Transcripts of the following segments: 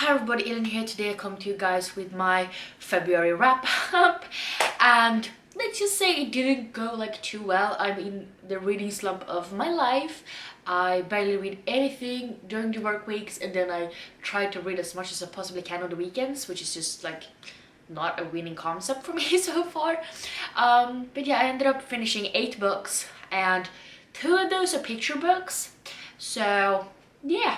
Hi everybody, Ellen here. Today I come to you guys with my February wrap up, and let's just say it didn't go like too well. I'm in the reading slump of my life. I barely read anything during the work weeks, and then I try to read as much as I possibly can on the weekends, which is just like not a winning concept for me so far. But yeah, I ended up finishing 8 books, and 2 of those are picture books. So yeah.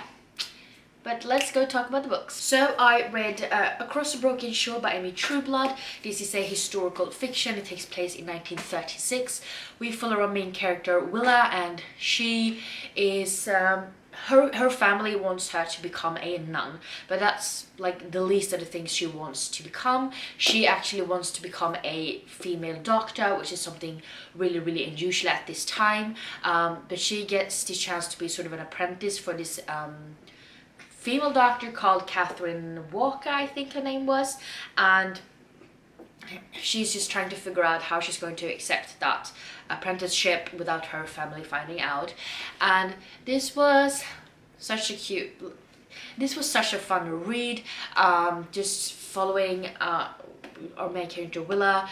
But let's go talk about the books. So I read Across the Broken Shore by Amy Trueblood. This is a historical fiction. It takes place in 1936. We follow our main character Willa, and she is her family wants her to become a nun, but that's like the least of the things she wants to become. She actually wants to become a female doctor, which is something really unusual at this time. But she gets the chance to be sort of an apprentice for this female doctor called Catherine Walker, I think her name was, and she's just trying to figure out how she's going to accept that apprenticeship without her family finding out. And this was such a fun read, just following our main character Willa,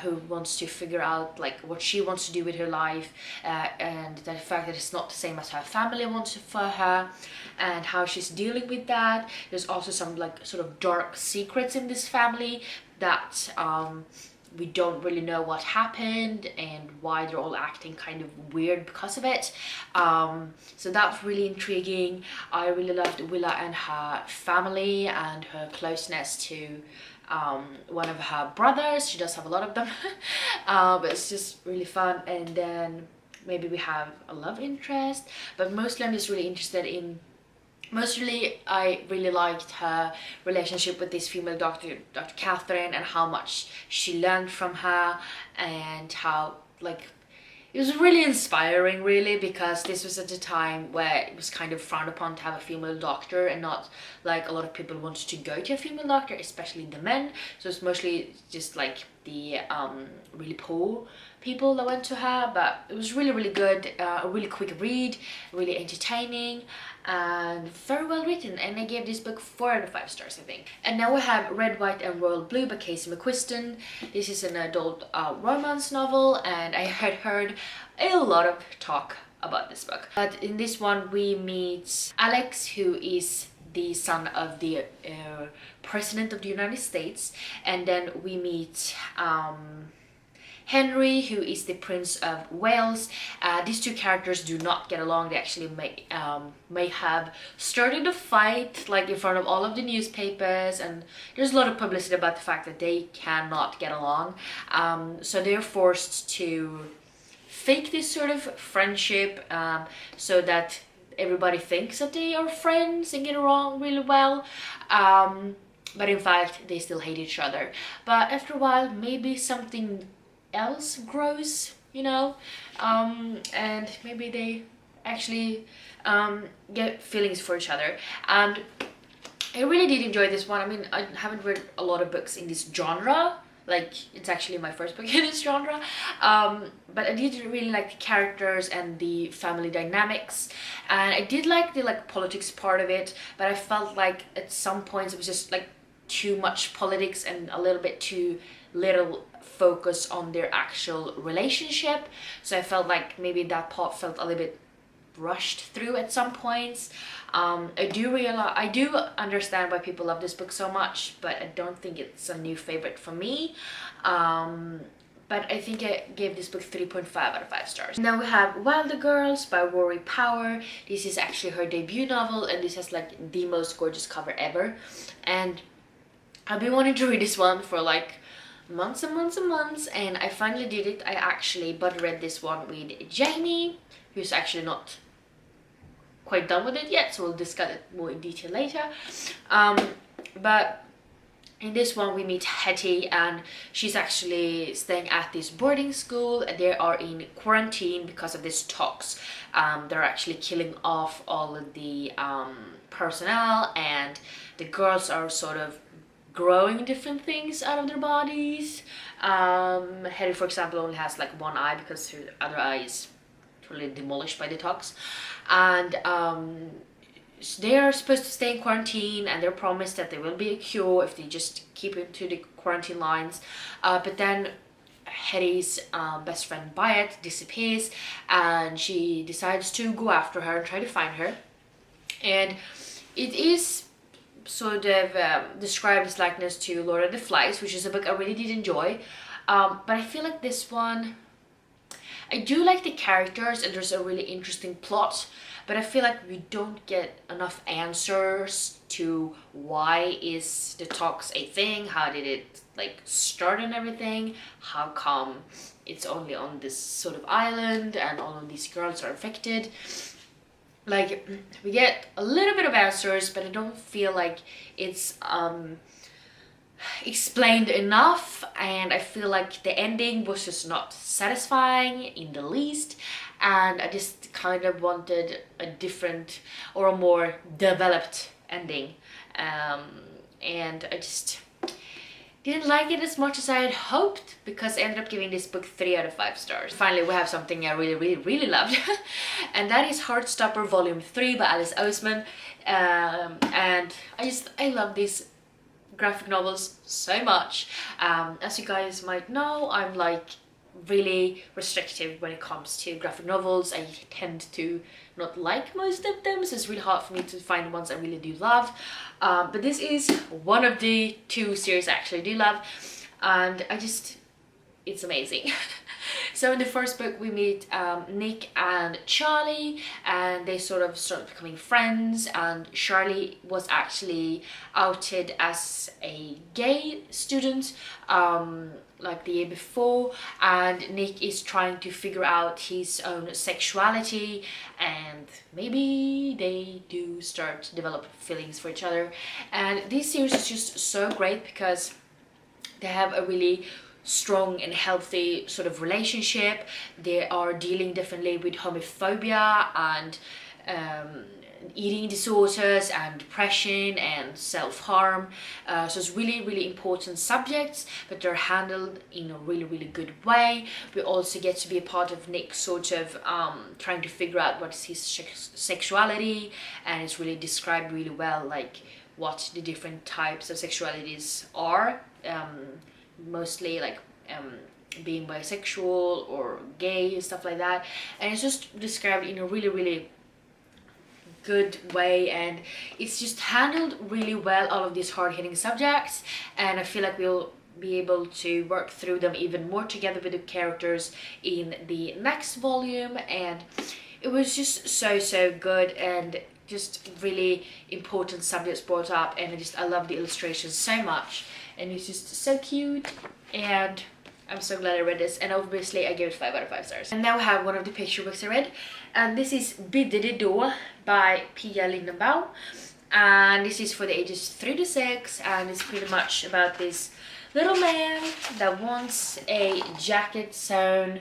who wants to figure out like what she wants to do with her life, and the fact that it's not the same as her family wants for her, and how she's dealing with that. There's also some like sort of dark secrets in this family that we don't really know what happened and why they're all acting kind of weird because of it. So that's really intriguing. I really loved Willa and her family and her closeness to one of her brothers. She does have a lot of them. But it's just really fun. And then maybe we have a love interest, but mostly I'm just really interested in I really liked her relationship with this female doctor, Dr. Catherine, and how much she learned from her, and how like it was really inspiring, really, because this was at a time where it was kind of frowned upon to have a female doctor, and not like a lot of people wanted to go to a female doctor, especially the men. So it's mostly just like the really poor people that went to her. But it was really good, a really quick read, really entertaining, and very well written, and I gave this book 4 out of 5 stars, I think. And now we have Red, White and Royal Blue by Casey McQuiston. This is an adult romance novel, and I had heard a lot of talk about this book. But in this one we meet Alex, who is the son of the President of the United States, and then we meet Henry, who is the Prince of Wales. These 2 characters do not get along. They actually may have started a fight like in front of all of the newspapers, and there's a lot of publicity about the fact that they cannot get along. So they're forced to fake this sort of friendship, so that everybody thinks that they are friends and get along really well. But in fact they still hate each other. But after a while maybe something else grows, you know, and maybe they actually get feelings for each other. And I really did enjoy this one. I mean, I haven't read a lot of books in this genre, like it's actually my first book in this genre, but I did really like the characters and the family dynamics, and I did like the politics part of it, but I felt like at some points it was just like too much politics and a little bit too little focus on their actual relationship. So I felt like maybe that part felt a little bit rushed through at some points. I do understand why people love this book so much, but I don't think it's a new favorite for me. But I think I gave this book 3.5 out of 5 stars. Now we have Wilder Girls by Rory Power. This is actually her debut novel, and this has like the most gorgeous cover ever. And I've been wanting to read this one for like months and months, and I finally did it. I actually read this one with Jamie, who's actually not quite done with it yet, so we'll discuss it more in detail later. But in this one we meet Hetty, and she's actually staying at this boarding school, and they are in quarantine because of this tox. They're actually killing off all of the personnel, and the girls are sort of growing different things out of their bodies. Hetty, for example, only has like one eye because her other eye is totally demolished by the tox. And they are supposed to stay in quarantine, and they're promised that there will be a cure if they just keep into the quarantine lines. But then Hetty's best friend Bayat disappears, and she decides to go after her and try to find her. And it is sort of described as likeness to Lord of the Flies, which is a book I really did enjoy. But I feel like this one, I do like the characters and there's a really interesting plot, but I feel like we don't get enough answers to why is detox a thing, how did it like start and everything, how come it's only on this sort of island and all of these girls are affected. Like, we get a little bit of answers, but I don't feel like it's explained enough, and I feel like the ending was just not satisfying in the least, and I just kind of wanted a different or a more developed ending, and I just didn't like it as much as I had hoped, because I ended up giving this book 3 out of 5 stars. Finally, we have something I really loved, and that is Heartstopper Volume 3 by Alice Oseman. And I love these graphic novels so much. As you guys might know, I'm like really restrictive when it comes to graphic novels. I tend to not like most of them, so it's really hard for me to find ones I really do love. But this is one of the 2 series I actually do love, and it's amazing. So in the first book we meet Nick and Charlie, and they sort of start becoming friends, and Charlie was actually outed as a gay student like the year before, and Nick is trying to figure out his own sexuality, and maybe they do start to develop feelings for each other. And this series is just so great because they have a really strong and healthy sort of relationship. They are dealing differently with homophobia and eating disorders and depression and self-harm, so it's really important subjects, but they're handled in a really good way. We also get to be a part of Nick sort of trying to figure out what is his sexuality, and it's really described really well, like what the different types of sexualities are, mostly like being bisexual or gay, stuff like that, and it's just described in a really good way, and it's just handled really well, all of these hard-hitting subjects, and I feel like we'll be able to work through them even more together with the characters in the next volume. And it was just so good, and just really important subjects brought up, and I love the illustrations so much, and it's just so cute, and I'm so glad I read this, and obviously I gave it 5 out of 5 stars. And now I have one of the picture books I read, and this is Bidde by Pia Lindenbaum, and this is for the ages 3 to 6, and it's pretty much about this little man that wants a jacket sewn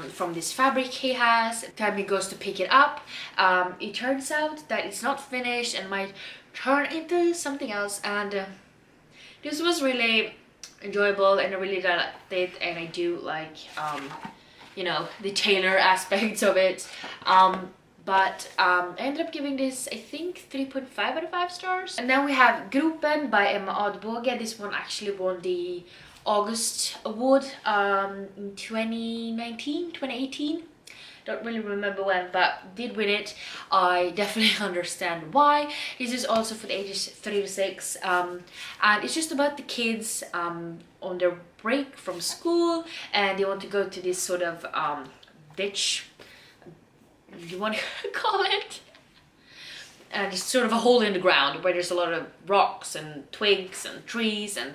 from this fabric he has. The time he goes to pick it up, it turns out that it's not finished and might turn into something else, and this was really enjoyable, and I really liked it, and I do like you know, the tailor aspects of it, but I ended up giving this, I think, 3.5 out of 5 stars. And then we have Gropen by Emma Adbåge. This one actually won the August award in 2018. Don't really remember when, but did win it. I definitely understand why. This is also for the ages 3 to 6, and it's just about the kids on their break from school, and they want to go to this sort of ditch, you want to call it, and it's sort of a hole in the ground where there's a lot of rocks and twigs and trees and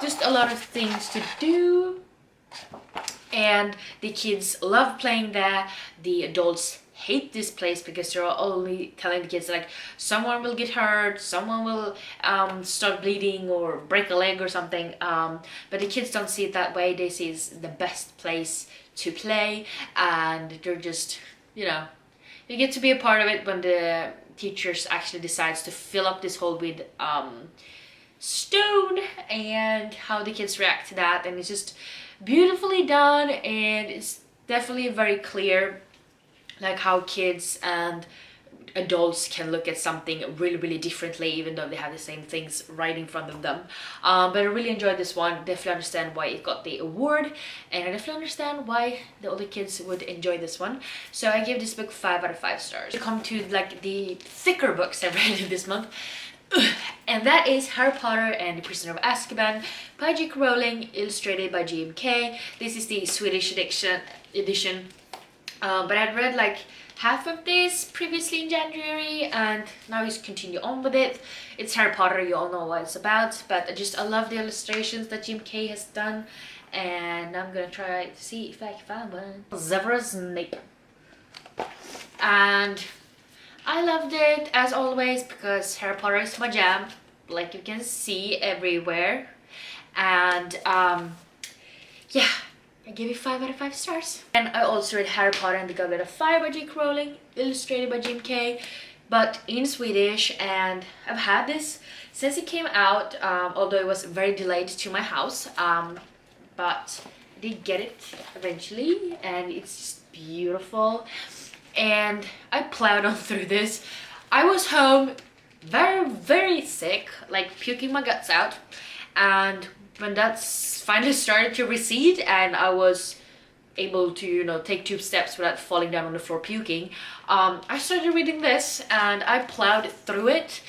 just a lot of things to do. And the kids love playing there. The adults hate this place because they're only telling the kids like someone will get hurt, someone will start bleeding or break a leg or something, but the kids don't see it that way. They see it's the best place to play, and they're just, you know, you get to be a part of it when the teachers actually decides to fill up this hole with stone, and how the kids react to that. And it's just beautifully done, and it's definitely very clear like how kids and adults can look at something really differently, even though they have the same things right in front of them. But I really enjoyed this one. Definitely understand why it got the award, and I definitely understand why the older kids would enjoy this one. So I give this book 5 out of 5 stars. To come to like the thicker books I read this month, and that is Harry Potter and the Prisoner of Azkaban by J.K. Rowling, illustrated by GMK. This is the Swedish edition. But I'd read like half of this previously in January, and now he's continue on with it. It's Harry Potter, you all know what it's about, but I love the illustrations that GMK has done, and I'm gonna try to see if I can find one. Severus Snape. And I loved it as always because Harry Potter is my jam, like you can see everywhere. And yeah, I gave it 5 out of 5 stars. And I also read Harry Potter and the Goblet of Fire by J.K. Rowling, illustrated by GMK, but in Swedish. And I've had this since it came out, although it was very delayed to my house, but I did get it eventually, and it's just beautiful. And I plowed on through this. I was home very sick, like puking my guts out, and when that's finally started to recede and I was able to, you know, take 2 steps without falling down on the floor puking, I started reading this and I plowed through it.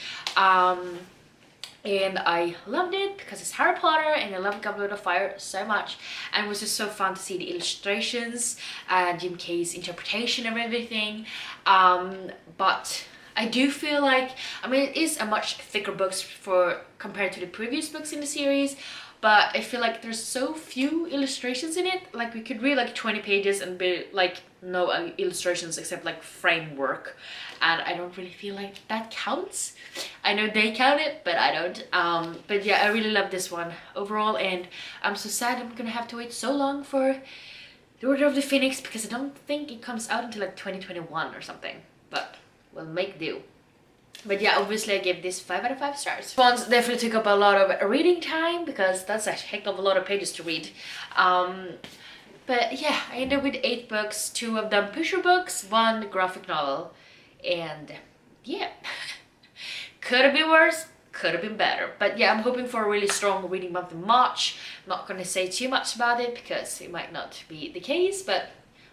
And I loved it because it's Harry Potter, and I love Goblet of Fire so much, and it was just so fun to see the illustrations and Jim Kay's interpretation of everything. But I do feel like, I mean, it is a much thicker book compared to the previous books in the series, but I feel like there's so few illustrations in it. Like we could read like 20 pages and be like no illustrations except like framework, and I don't really feel like that counts. I know they count it, but I don't. But yeah, I really love this one overall, and I'm so sad I'm gonna have to wait so long for The Order of the Phoenix because I don't think it comes out until like 2021 or something, but we'll make do. But yeah, obviously I gave this 5 out of 5 stars. This one definitely took up a lot of reading time because that's a heck of a lot of pages to read. But yeah, I ended up with 8 books, 2 of them picture books, 1 graphic novel, and yeah, could have been worse, could have been better. But yeah, I'm hoping for a really strong reading month in March. I'm not gonna say too much about it because it might not be the case, but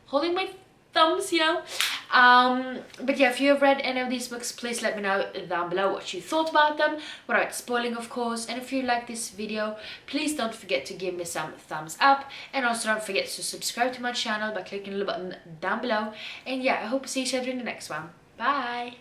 holding my thumbs, you know. But yeah, if you have read any of these books, please let me know down below what you thought about them, without spoiling of course. And if you like this video, please don't forget to give me some thumbs up, and also don't forget to subscribe to my channel by clicking the button down below. And yeah, I hope to see each other in the next one. Bye!